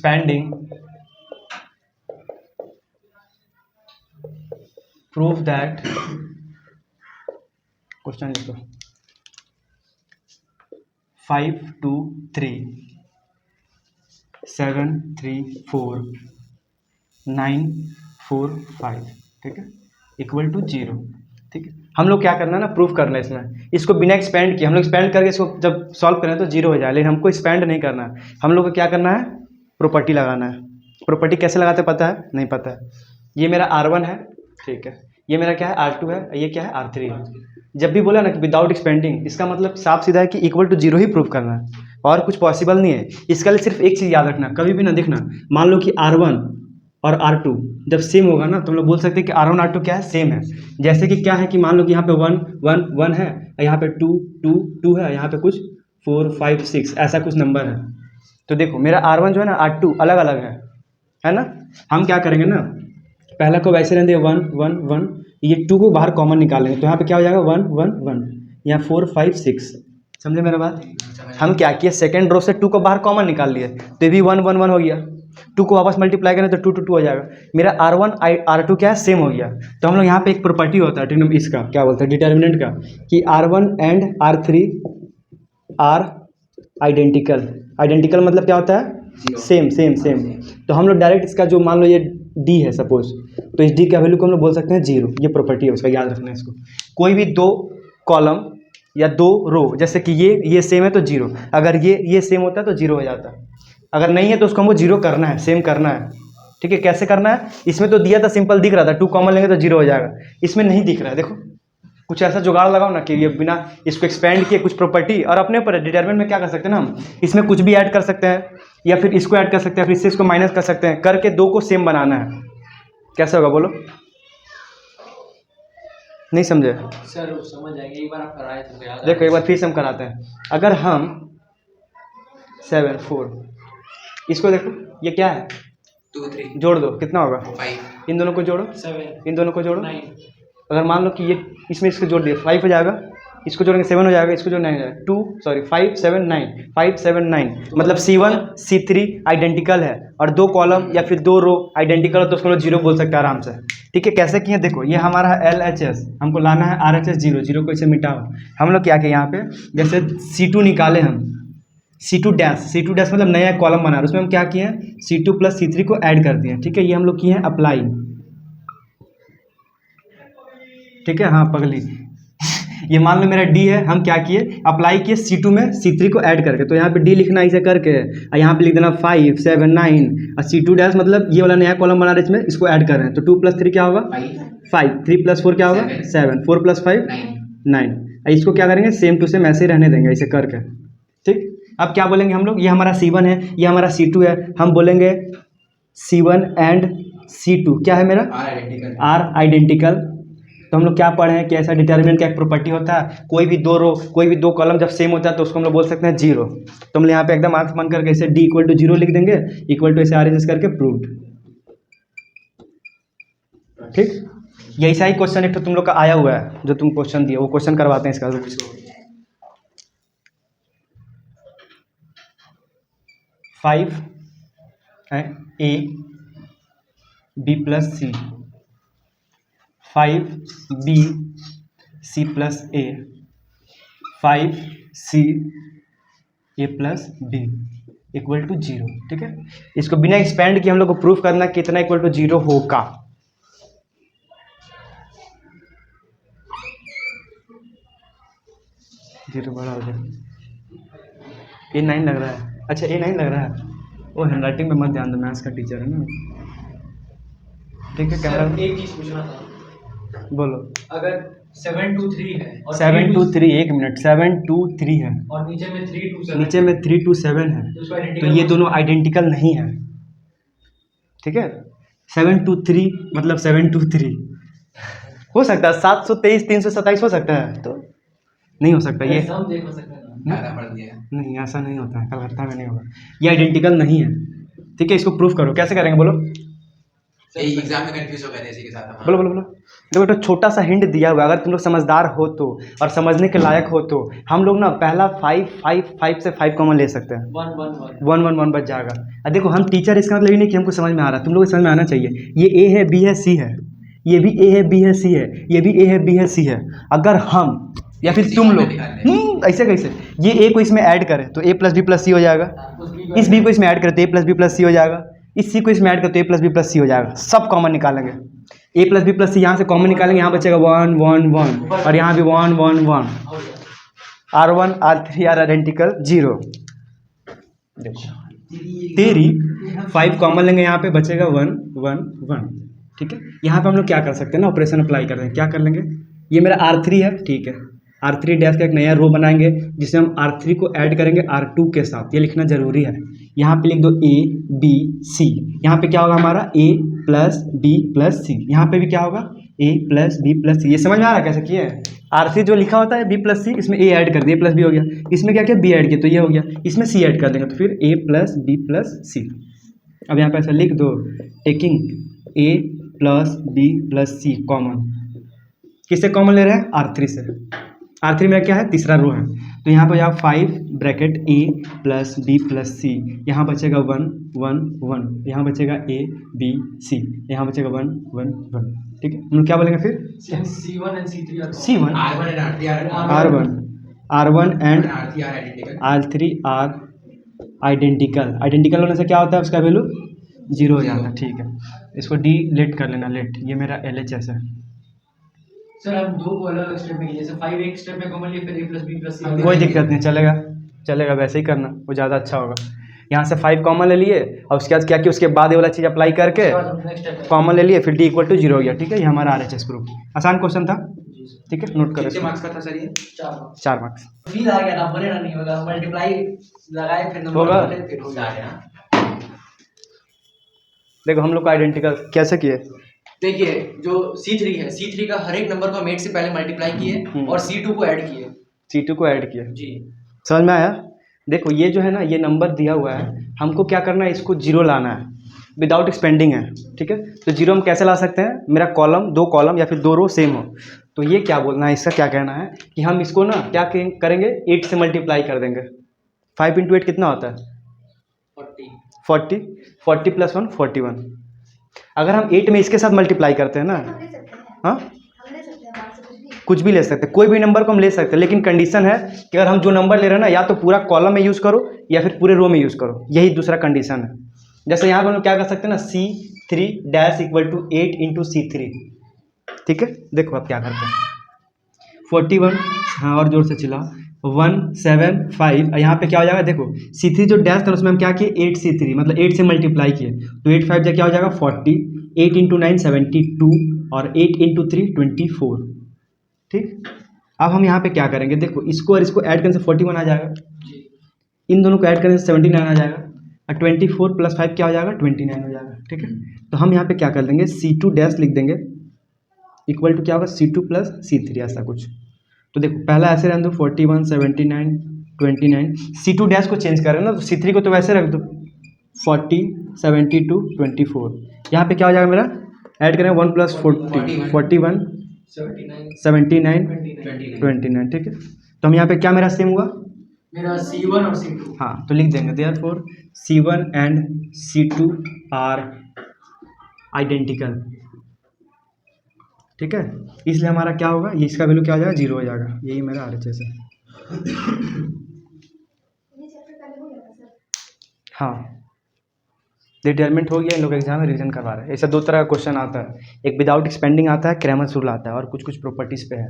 expanding, prove that, question लिखो, 5 2 3 7 3 4 9 4 5, ठीक है, इक्वल टू 0, ठीक है। हम लोग क्या करना है ना, प्रूफ करना है इसमें, इसको बिना एक्सपेंड किए हम लोग एक्सपेंड करके इसको जब सॉल्व करें तो 0 हो जाए, लेकिन हमको एक्सपेंड नहीं करना है, हम लोग को क्या करना है, प्रॉपर्टी लगाना है। प्रॉपर्टी कैसे लगाते पता है? नहीं पता है। ये मेरा R1 है, ठीक है, ये मेरा क्या है R2 है, ये क्या है R3 है। जब भी बोला ना कि विदाउट एक्सपेंडिंग, इसका मतलब साफ सीधा है कि इक्वल टू 0 ही प्रूफ करना है, और कुछ पॉसिबल नहीं है। इसका लिए सिर्फ एक चीज़ याद रखना, कभी भी ना देखना, मान लो कि R1 और R2 जब सेम होगा ना तो हम लोग बोल सकते हैं कि R1 R2 क्या है, सेम है। जैसे कि क्या है कि मान लो कि यहाँ पे 1 1 1 है, यहाँ पे 2 2 2 है, यहाँ पे कुछ 4 5 6 ऐसा कुछ नंबर है। तो देखो मेरा R1 जो है ना R2 अलग अलग है ना। हम क्या करेंगे ना, पहला को वैसे रहने 1 1 1, ये 2 को बाहर कॉमन निकालेंगे तो यहाँ पे क्या हो जाएगा 1 1 1, यहाँ 4 5 6। समझे मेरा बात? हम क्या किए, सेकंड रो से 2 को बाहर कॉमन निकाल लिए तो ये भी 1 1 1 हो गया। 2 को वापस मल्टीप्लाई करें तो 2 2 2 हो जाएगा। मेरा R1 R2 क्या है, सेम हो गया। तो हम लोग यहाँ पे एक प्रॉपर्टी होता है इसका क्या बोलते हैं, डिटर्मिनेंट का, कि R1 and R3 R identical. Identical मतलब क्या होता है, सेम सेम सेम। तो हम लोग डायरेक्ट इसका जो मान लो ये D है सपोज, तो इस D का वैल्यू को हम लोग बोल सकते हैं 0। ये प्रॉपर्टी है उसका, याद रखना है इसको। कोई भी दो कॉलम या दो रो, जैसे कि ये सेम है तो 0, अगर ये सेम होता है तो 0 हो जाता है, अगर नहीं है तो उसको हमको 0 करना है, सेम करना है, ठीक है। कैसे करना है, इसमें तो दिया था सिंपल दिख रहा था, 2 कॉमन लेंगे तो 0 हो जाएगा, इसमें नहीं दिख रहा है। देखो कुछ ऐसा जुगाड़ लगाओ ना कि ये बिना इसको एक्सपेंड किए कुछ प्रॉपर्टी, और अपने ऊपर डिटरमिनेंट में क्या कर सकते हैं ना, हम इसमें कुछ भी ऐड कर सकते हैं, या फिर इसको ऐड कर सकते हैं, फिर इससे इसको माइनस कर सकते हैं, करके दो को सेम बनाना है। कैसे होगा बोलो? नहीं समझे सर? समझ जाएंगे, एक बार आप कराए थे याद। देखो एक बार फिर से हम कराते हैं। अगर हम 7 4, इसको देखो ये क्या है, 2 3 जोड़ दो कितना होगा, 5 इन दोनों को जोड़ो, 7 इन दोनों को जोड़ो। 9 अगर मान लो कि ये इसमें इसको जोड़ दिया 5 हो जाएगा, इसको जोड़ेंगे 7 हो जाएगा, इसको जोड़ 9 हो जाएगा, 5 7 9 5 7 9, मतलब C1 C3 आइडेंटिकल है, और दो कॉलम या फिर दो रो आइडेंटिकल हो तो उसको 0 बोल सकते हैं आराम से, ठीक है। कैसे किए देखो, ये हमारा है LHS, हमको लाना है RHS 0 0 को इसे मिटाओ। हम लोग क्या किए यहाँ पे, जैसे C2 निकाले हम, C2 डैश मतलब नया कॉलम बना रहे, उसमें हम क्या किए हैं, C2 प्लस C3 को ऐड कर दिए, ठीक है। ये हम लोग किए हैं अप्लाई, ठीक है। हाँ पगली ये मान लो मेरा D है, हम क्या किए, अप्लाई किए C2 में C3 को ऐड करके, तो यहाँ पे D लिखना ऐसे करके, और यहाँ पे लिख देना 5 7 9, और C2 डैश मतलब ये वाला नया कॉलम बना रहे इसमें, इसको ऐड कर रहे हैं, तो 2 + 3 क्या होगा 5, 3 + 4 क्या होगा 7, 4 + 5 9। इसको क्या करेंगे, सेम टू सेम ऐसे रहने देंगे ऐसे करके, ठीक। अब क्या बोलेंगे हम लोग, ये हमारा C1 है, ये हमारा C2 है, हम बोलेंगे C1 एंड C2 क्या है मेरा, R आइडेंटिकल। तो हम लोग क्या पढ़े हैं कि ऐसा डिटर्मिनेंट का एक प्रॉपर्टी होता है, कोई भी दो रो कोई भी दो कॉलम जब सेम होता है तो उसको हम लोग बोल सकते हैं 0। तो हम यहाँ पे एकदम आंख बंद करके ऐसे D = 0 लिख देंगे, इक्वल टू ऐसे RHS करके प्रूव्ड, ठीक। यही सा ही क्वेश्चन एक तो तुम लोग का आया हुआ है, जो तुम क्वेश्चन दिए वो क्वेश्चन करवाते हैं इसका। 5 A B + C, 5B C + A, 5C A + B equal to 0, ठीक है। इसको बिना एक्सपेंड किए हम लोग को प्रूफ करना कितना इक्वल टू 0 होगा। जीरो बड़ा हो जाए, A9 लग रहा है, अच्छा A9 लग रहा है, वो हैंडराइटिंग में मत ध्यान दो, मैथ्स का टीचर है ना, ठीक है। कैमरा एक चीज पूछना था, बोलो। अगर 7 2 3 है और 7 2 3, एक मिनट, 7 2 3 है और नीचे में 3 2 7, नीचे में 3 2 7 है, तो उसको तो identical ये दोनों आइडेंटिकल नहीं है, ठीक है। 7 2 3 मतलब 7 2 3 हो सकता है, 723 327 हो सकता है, तो नहीं हो सकता ये, हम देख सकते हैं नहीं ऐसा नहीं होता है, कलकत्ता में नहीं होगा, ये आइडेंटिकल नहीं है, ठीक है। इसको प्रूफ करो, कैसे करेंगे बोलो। एग्जाम में कंफ्यूज हो गए थे इसी के साथ हमारा। बोलो बोलो बोलो। देखो तो छोटा सा हिंट दिया हुआ है, अगर तुम लोग समझदार हो तो और समझने के लायक हो तो हम लोग ना पहला 5 से 5 कॉमन ले सकते हैं। 1 बच जाएगा। अब देखो हम टीचर, इसका मतलब ये नहीं कि हमको समझ में आ रहा है, तुम लोग को समझ में आना चाहिए। ये ए है, बी है, सी है, ये भी ए है, बी है, सी है, ये भी ए है, बी है, सी है। अगर हम या फिर तुम लोग ऐसे कैसे ये ए को इसमें ऐड करें तो ए प्लस बी प्लस सी हो जाएगा, इस बी को इसमें ऐड करें तो ए प्लस बी प्लस सी हो जाएगा, इस सी को इसमें ऐड करें तो ए प्लस बी प्लस सी हो जाएगा। सब कॉमन निकालेंगे, ए प्लस बी प्लस सी यहाँ से कॉमन निकालेंगे, यहाँ बचेगा 1 1 1 और यहाँ भी 1 1 1। R1 R3 R identical 0। तेरी 5 कॉमन लेंगे, यहाँ पे बचेगा 1 1 1। ठीक है, यहाँ पे हम लोग क्या कर सकते हैं ना, ऑपरेशन अप्लाई कर रहे हैं। क्या कर लेंगे, ये मेरा R3 है, ठीक है, R3 डैश का एक नया रो बनाएंगे जिसमें हम R3 को ऐड करेंगे R2 के साथ। ये लिखना जरूरी है, यहाँ पे लिख दो A B C। यहाँ पे क्या होगा हमारा A plus B plus C, यहाँ पे भी क्या होगा A plus B plus C। ये समझ में आ रहा है कैसे किए हैं। R3 जो लिखा होता है B प्लस C, इसमें A ऐड कर दिया, प्लस B हो गया, इसमें क्या किया B ऐड किया तो ये हो गया, इसमें C ऐड कर देंगे तो फिर A plus B plus C। अब यहाँ पे ऐसा लिख दो, taking A plus B plus C common. किससे कॉमन ले रहे हैं, R3 से। R3 में क्या है, तीसरा रो है, तो यहाँ पर आप 5 bracket A plus B plus C, यहाँ बचेगा 1 1 1, यहाँ बचेगा A B C, यहाँ बचेगा 1 1 1। ठीक है, हम लोग क्या बोलेंगे फिर, C1 and C3 are C1 R1 and R1 and R3 are identical। R3 R identical. Identical होने से क्या होता है, उसका वैल्यू 0 हो जाता है। ठीक है, इसको डी लेट कर लेना, लेट। ये मेरा LHS है। सर हम दो को अलग स्टेप में किए, जैसे 5 एक स्टेप में कॉमन लिए, फिर A plus B plus C। कोई दिक्कत नहीं, चलेगा चलेगा, वैसे ही करना, वो ज़्यादा अच्छा होगा। यहाँ से 5 कॉमन ले लिए और उसके बाद क्या किया, उसके बाद ये वाला चीज़ अप्लाई करके कॉमन ले लिए, फिर D इक्वल टू 0 हो गया। ठीक है, ये हमारा RHS प्रूफ। आसान क्वेश्चन था, ठीक है, नोट करो। कितने मार्क्स का था सर ये? 4 मार्क्स फील आ गया, नंबर ना नहीं होगा, मल्टीप्लाई लगाए फिर नंबर होगा। फिर हो जाएगा। देखो हम लोग को आइडेंटिकल कैसे किए, देखिए जो C3 है, C3 का हर एक नंबर को हम 8 से पहले मल्टीप्लाई किए और C2 को ऐड किए। C2 को ऐड किया जी, समझ में आया। देखो ये जो है ना, ये नंबर दिया हुआ है, हमको क्या करना है, इसको 0 लाना है विदाउट एक्सपेंडिंग है। ठीक है, तो 0 हम कैसे ला सकते हैं, मेरा कॉलम 2 कॉलम या फिर 2 रो सेम हो, तो ये क्या बोलना है, इसका क्या कहना है कि हम इसको ना क्या करेंगे, 8 से मल्टीप्लाई कर देंगे। 5 × 8 कितना होता है, 40 40 प्लस 1 41। अगर हम 8 में इसके साथ मल्टीप्लाई करते हैं ना, हाँ कुछ भी ले सकते हैं, कोई भी नंबर को हम ले सकते हैं, लेकिन कंडीशन है कि अगर हम जो नंबर ले रहे हैं ना, या तो पूरा कॉलम में यूज़ करो या फिर पूरे रो में यूज़ करो, यही दूसरा कंडीशन है। जैसे यहाँ पर हम क्या कर सकते हैं ना, C3 dash equal to 8 × C3। ठीक है, देखो आप क्या करते हैं, 41, हाँ और जोर से चिल्ला, 175, यहाँ पे क्या हो जाएगा, देखो C3 जो डैश था उसमें हम क्या किए, 8C3 मतलब 8 से मल्टीप्लाई किए, तो 8 5 क्या हो जाएगा 40, 8 × 9 72 और 8 × 3 24। ठीक, अब हम यहाँ पे क्या करेंगे, देखो इसको और इसको ऐड करने से 41 आ जाएगा, इन दोनों को ऐड करने से 79 आ जाएगा, और 24 प्लस 5 क्या हो जाएगा 29 हो जाएगा। ठीक है, तो हम यहाँ पे क्या कर देंगे, C2 डैश लिख देंगे इक्वल टू क्या होगा, C2 प्लस C3 ऐसा कुछ। तो देखो पहला ऐसे रहने दो, 41 79 29, C2 डैश को चेंज कर रहे हैं ना, तो C3 को तो वैसे रख दो, 40 72 24। यहाँ पे क्या हो जाएगा मेरा, ऐड करें 1 प्लस 40 41 79 29। ठीक है, तो हम यहाँ पे क्या मेरा सेम हुआ, मेरा C1 और C2। हाँ तो लिख देंगे therefore C1 and C2 are identical. ठीक है, इसलिए हमारा क्या होगा, ये इसका वैल्यू क्या हो जाएगा, 0 हो जाएगा। यही मेरा RHS है। हाँ डिटेलमेंट हो गया, इन लोग एग्जाम में रिवीजन करवा रहे हैं। ऐसा 2 तरह का क्वेश्चन आता है, एक विदाउट एक्सपेंडिंग आता है, क्रैमर्स रूल आता है, और कुछ प्रॉपर्टीज़ पे है।